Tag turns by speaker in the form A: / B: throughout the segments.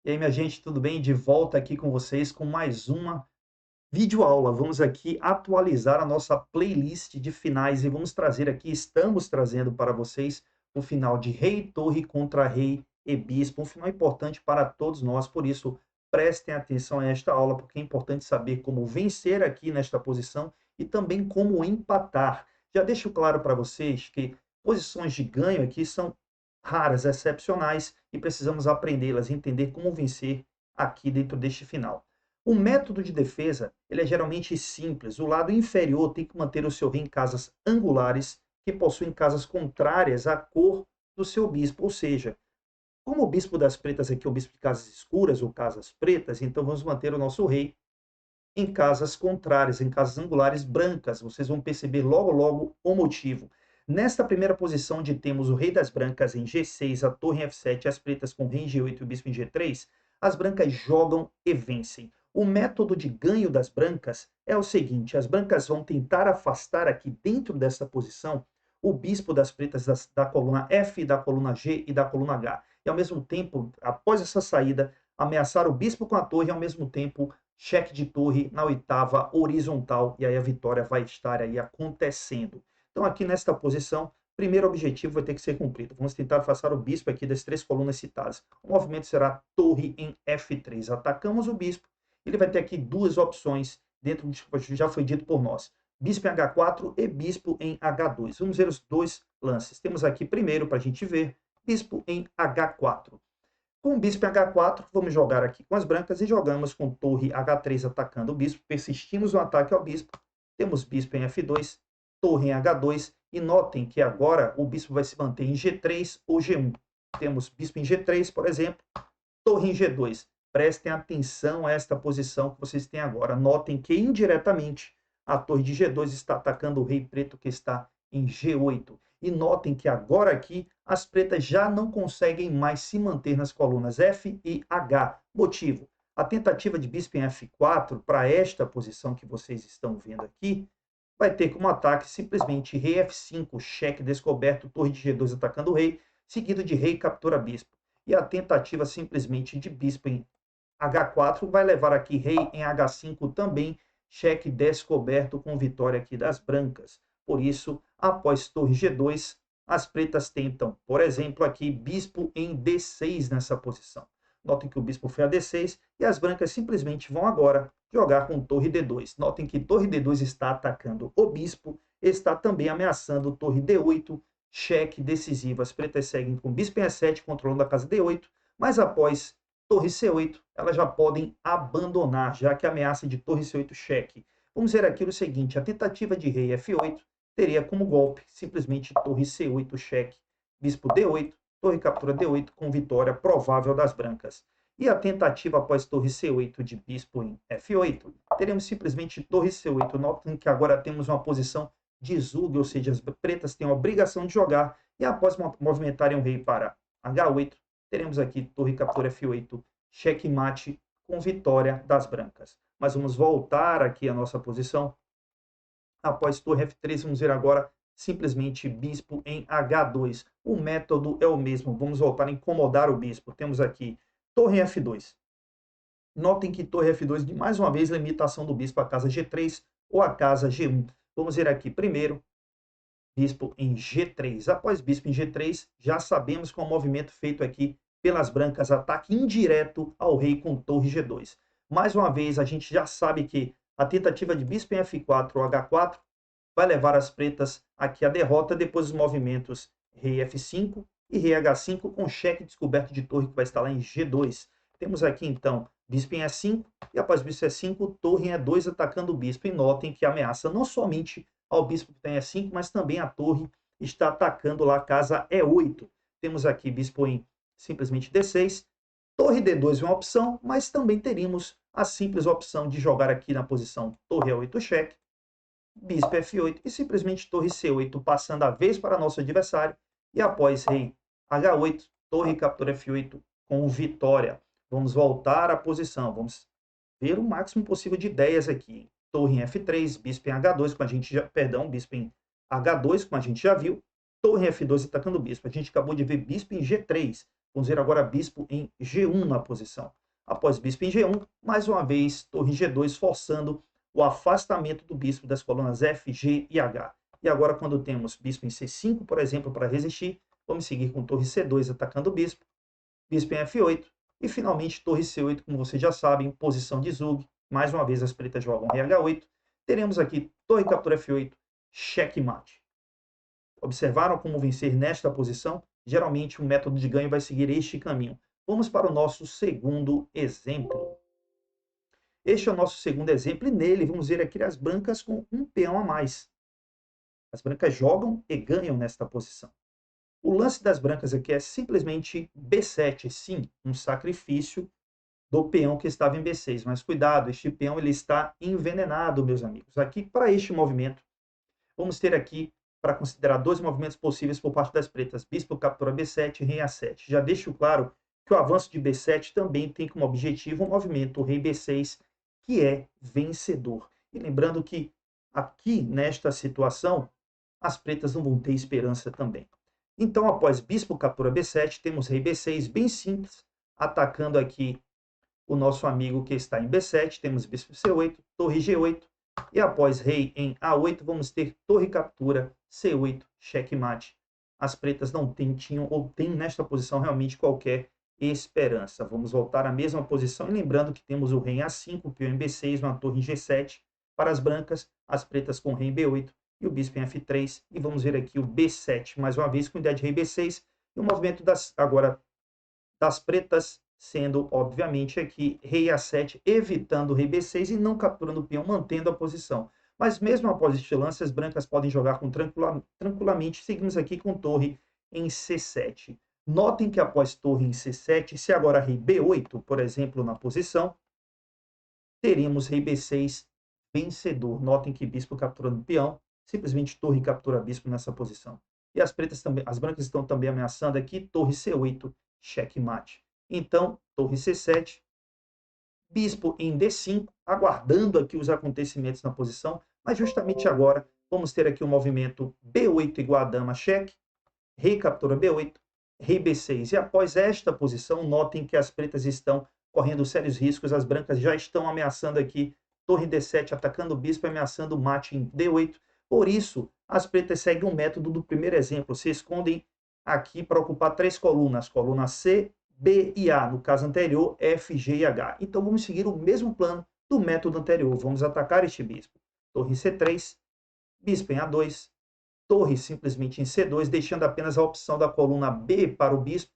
A: E aí, minha gente, tudo bem? De volta aqui com vocês com mais uma videoaula. Vamos aqui atualizar a nossa playlist de finais e vamos trazer aqui, estamos trazendo para vocês o final de Rei e Torre contra Rei e Bispo, um final importante para todos nós, por isso prestem atenção a esta aula, porque é importante saber como vencer aqui nesta posição e também como empatar. Já deixo claro para vocês que posições de ganho aqui são raras, excepcionais, e precisamos aprendê-las, entender como vencer aqui dentro deste final. O método de defesa ele é geralmente simples. O lado inferior tem que manter o seu rei em casas angulares, que possuem casas contrárias à cor do seu bispo. Ou seja, como o bispo das pretas aqui é o bispo de casas escuras ou casas pretas, então vamos manter o nosso rei em casas contrárias, em casas angulares brancas. Vocês vão perceber logo, logo o motivo. Nesta primeira posição, onde temos o rei das brancas em G6, a torre em F7, as pretas com o rei em G8 e o bispo em G3, as brancas jogam e vencem. O método de ganho das brancas é o seguinte: as brancas vão tentar afastar aqui dentro dessa posição o bispo das pretas da coluna F, da coluna G e da coluna H. E ao mesmo tempo, após essa saída, ameaçar o bispo com a torre e ao mesmo tempo cheque de torre na oitava horizontal, e aí a vitória vai estar aí acontecendo. Então, aqui nesta posição, primeiro objetivo vai ter que ser cumprido. Vamos tentar afastar o bispo aqui das três colunas citadas. O movimento será torre em F3. Atacamos o bispo. Ele vai ter aqui duas opções dentro do que já foi dito por nós. Bispo em H4 e bispo em H2. Vamos ver os dois lances. Temos aqui primeiro, para a gente ver, bispo em H4. Com o bispo em H4, vamos jogar aqui com as brancas e jogamos com torre H3 atacando o bispo. Persistimos no ataque ao bispo. Temos bispo em F2, torre em H2. E notem que agora o bispo vai se manter em G3 ou G1. Temos bispo em G3, por exemplo, torre em G2. Prestem atenção a esta posição que vocês têm agora. Notem que indiretamente a torre de G2 está atacando o rei preto que está em G8. E notem que agora aqui as pretas já não conseguem mais se manter nas colunas F e H. Motivo: a tentativa de bispo em F4 para esta posição que vocês estão vendo aqui vai ter como ataque simplesmente rei F5, cheque descoberto, torre de G2 atacando o rei, seguido de rei captura bispo. E a tentativa simplesmente de bispo em H4 vai levar aqui rei em H5 também, cheque descoberto com vitória aqui das brancas. Por isso, após torre G2, as pretas tentam, por exemplo, aqui bispo em D6 nessa posição. Notem que o bispo foi a D6 e as brancas simplesmente vão agora jogar com torre D2. Notem que torre D2 está atacando o bispo, está também ameaçando torre D8, cheque decisivo. As pretas seguem com bispo em E7, controlando a casa D8, mas após torre C8, elas já podem abandonar, já que a ameaça de torre C8 cheque. Vamos ver aqui o seguinte: a tentativa de rei F8 teria como golpe simplesmente torre C8 cheque, bispo D8, torre captura D8 com vitória provável das brancas. E a tentativa após torre C8 de bispo em F8, teremos simplesmente torre C8. Notem que agora temos uma posição de zug, ou seja, as pretas têm a obrigação de jogar, e após movimentarem o rei para H8, teremos aqui torre captura F8, checkmate com vitória das brancas. Mas vamos voltar aqui à nossa posição. Após torre F3, vamos ver agora simplesmente bispo em H2. O método é o mesmo. Vamos voltar a incomodar o bispo. Temos aqui torre em F2. Notem que torre F2, de mais uma vez, limitação do bispo à casa G3 ou à casa G1. Vamos ver aqui primeiro bispo em G3. Após bispo em G3, já sabemos que é um movimento feito aqui pelas brancas, ataque indireto ao rei com torre G2. Mais uma vez, a gente já sabe que a tentativa de bispo em F4 ou H4 vai levar as pretas aqui à derrota, depois os movimentos rei F5 e rei H5 com cheque descoberto de torre que vai estar lá em G2. Temos aqui então bispo em E5 e após bispo em E5, torre em E2 atacando o bispo. E notem que ameaça não somente ao bispo que tem E5, mas também a torre está atacando lá a casa E8. Temos aqui bispo em simplesmente D6, torre D2 é uma opção, mas também teríamos a simples opção de jogar aqui na posição torre E8 cheque, bispo F8 e simplesmente torre C8, passando a vez para nosso adversário, e após rei H8, torre captura F8 com vitória. Vamos voltar à posição, vamos ver o máximo possível de ideias aqui. Torre em F3, bispo em H2, como a gente já, perdão, bispo em H2, como a gente já viu. Torre em F2 atacando o bispo. A gente acabou de ver bispo em G3. Vamos ver agora bispo em G1 na posição. Após bispo em G1, mais uma vez, torre G2, forçando o afastamento do bispo das colunas F, G e H. E agora, quando temos bispo em C5, por exemplo, para resistir, vamos seguir com torre C2 atacando o bispo, bispo em F8, e finalmente torre C8, como vocês já sabem, posição de Zug. Mais uma vez as pretas jogam rei H8. Teremos aqui torre captura F8, checkmate. Observaram como vencer nesta posição? Geralmente o método de ganho vai seguir este caminho. Vamos para o nosso segundo exemplo. Este é o nosso segundo exemplo e nele vamos ver aqui as brancas com um peão a mais. As brancas jogam e ganham nesta posição. O lance das brancas aqui é simplesmente B7, sim, um sacrifício do peão que estava em B6. Mas cuidado, este peão ele está envenenado, meus amigos. Aqui, para este movimento, vamos ter aqui, para considerar dois movimentos possíveis por parte das pretas. Bispo captura B7 e rei A7. Já deixo claro que o avanço de B7 também tem como objetivo o movimento rei B6, que é vencedor. E lembrando que aqui, nesta situação, as pretas não vão ter esperança também. Então, após bispo captura B7, temos rei B6, bem simples, atacando aqui o nosso amigo que está em B7. Temos bispo C8, torre G8, e após rei em A8, vamos ter torre captura C8, checkmate. As pretas não tinham ou têm nesta posição realmente qualquer esperança. Vamos voltar à mesma posição e lembrando que temos o rei em A5, peão em B6, uma torre em G7 para as brancas, as pretas com rei em B8 e o bispo em F3. E vamos ver aqui o B7, mais uma vez com ideia de rei B6 e o movimento agora das pretas sendo, obviamente, aqui rei A7, evitando o rei B6 e não capturando o peão, mantendo a posição. Mas mesmo após este lance, as brancas podem jogar com tranquilamente. Seguimos aqui com torre em C7. Notem que após torre em C7, se agora rei B8, por exemplo, na posição, teríamos rei B6 vencedor. Notem que bispo capturando peão, simplesmente torre captura bispo nessa posição. E as pretas também, as brancas estão também ameaçando aqui, torre C8, checkmate. Então, torre C7, bispo em D5, aguardando aqui os acontecimentos na posição, mas justamente agora vamos ter aqui o movimento B8 igual a dama, cheque, rei captura B8, rei B6. E após esta posição, notem que as pretas estão correndo sérios riscos, as brancas já estão ameaçando aqui, torre D7 atacando o bispo, ameaçando o mate em D8. Por isso, as pretas seguem o método do primeiro exemplo, se escondem aqui para ocupar três colunas, coluna C, B e A, no caso anterior, F, G e H. Então vamos seguir o mesmo plano do método anterior. Vamos atacar este bispo. Torre C3, bispo em A2, torre simplesmente em C2, deixando apenas a opção da coluna B para o bispo,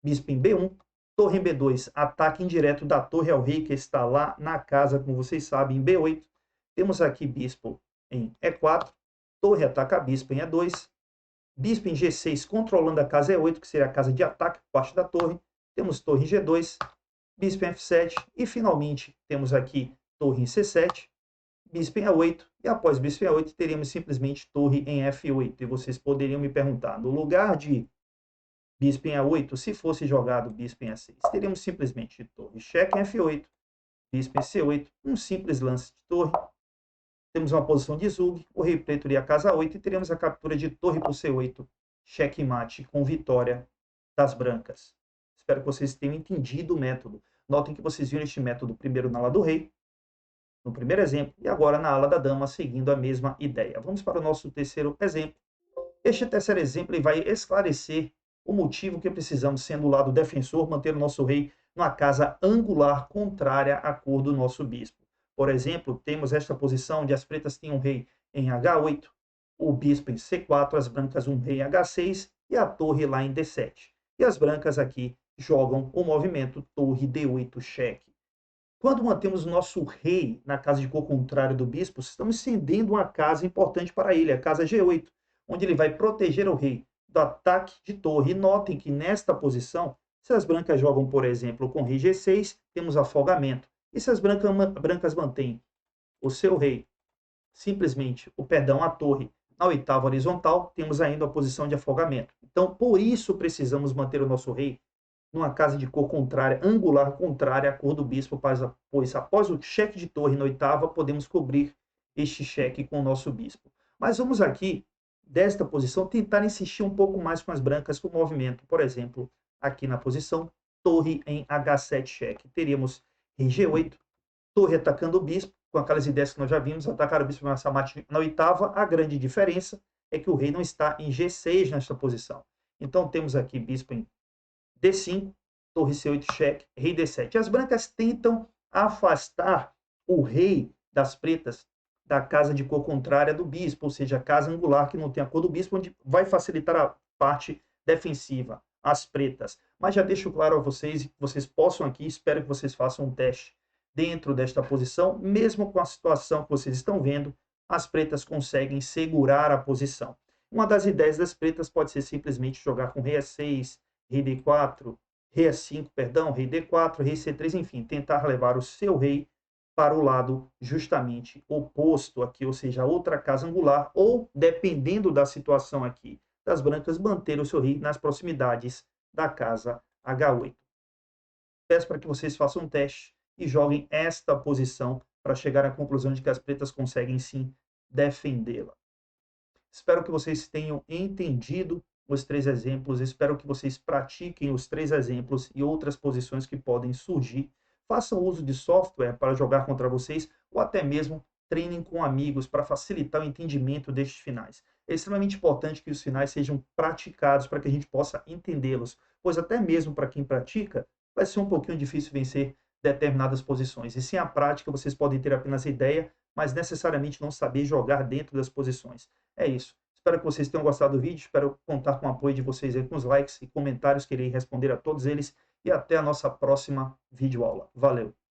A: bispo em B1, torre em B2, ataque indireto da torre ao rei que está lá na casa, como vocês sabem, em B8. Temos aqui bispo em E4, torre ataca bispo em E2, bispo em G6 controlando a casa E8, que seria a casa de ataque por parte da torre. Temos torre em G2, bispo em F7 e finalmente temos aqui torre em C7, bispo em A8 e após bispo em A8 teríamos simplesmente torre em F8. E vocês poderiam me perguntar, no lugar de bispo em A8, se fosse jogado bispo em A6, teríamos simplesmente torre cheque em F8, bispo em C8, um simples lance de torre. Temos uma posição de Zug, o rei preto iria a casa 8 e teremos a captura de torre por C8, checkmate com vitória das brancas. Espero que vocês tenham entendido o método. Notem que vocês viram este método primeiro na ala do rei, no primeiro exemplo, e agora na ala da dama, seguindo a mesma ideia. Vamos para o nosso terceiro exemplo. Este terceiro exemplo ele vai esclarecer o motivo que precisamos, sendo o lado defensor, manter o nosso rei numa casa angular contrária à cor do nosso bispo. Por exemplo, temos esta posição onde as pretas têm um rei em H8, o bispo em C4, as brancas um rei em H6 e a torre lá em D7. E as brancas aqui jogam o movimento torre D8 cheque. Quando mantemos o nosso rei na casa de cor contrária do bispo, estamos cedendo uma casa importante para ele, a casa G8, onde ele vai proteger o rei do ataque de torre. E notem que nesta posição, se as brancas jogam, por exemplo, com rei G6, temos afogamento. E se as brancas mantêm o seu rei, simplesmente, a torre, na oitava horizontal, temos ainda a posição de afogamento. Então, por isso precisamos manter o nosso rei numa casa de cor contrária, angular contrária à cor do bispo, pois após o cheque de torre na oitava, podemos cobrir este cheque com o nosso bispo. Mas vamos aqui, desta posição, tentar insistir um pouco mais com as brancas com o movimento, por exemplo, aqui na posição, torre em H7 cheque. Teríamos rei G8, torre atacando o bispo, com aquelas ideias que nós já vimos, atacar o bispo nessa mate na oitava. A grande diferença é que o rei não está em G6 nesta posição. Então temos aqui bispo em D5, torre C8 cheque, rei D7. As brancas tentam afastar o rei das pretas da casa de cor contrária do bispo, ou seja, a casa angular que não tem a cor do bispo, onde vai facilitar a parte defensiva, as pretas. Mas já deixo claro a vocês, que vocês possam aqui, espero que vocês façam um teste dentro desta posição, mesmo com a situação que vocês estão vendo, as pretas conseguem segurar a posição. Uma das ideias das pretas pode ser simplesmente jogar com rei A6, rei D4, rei A5, perdão, rei D4, rei C3, enfim, tentar levar o seu rei para o lado justamente oposto aqui, ou seja, a outra casa angular, ou, dependendo da situação aqui das brancas, manter o seu rei nas proximidades da casa H8. Peço para que vocês façam um teste e joguem esta posição para chegar à conclusão de que as pretas conseguem sim defendê-la. Espero que vocês tenham entendido os 3 exemplos, espero que vocês pratiquem os 3 exemplos e outras posições que podem surgir. Façam uso de software para jogar contra vocês ou até mesmo treinem com amigos para facilitar o entendimento destes finais. É extremamente importante que os finais sejam praticados para que a gente possa entendê-los, pois até mesmo para quem pratica, vai ser um pouquinho difícil vencer determinadas posições. E sem a prática, vocês podem ter apenas ideia, mas necessariamente não saber jogar dentro das posições. É isso. Espero que vocês tenham gostado do vídeo, espero contar com o apoio de vocês aí com os likes e comentários, que irei responder a todos eles, e até a nossa próxima videoaula. Valeu!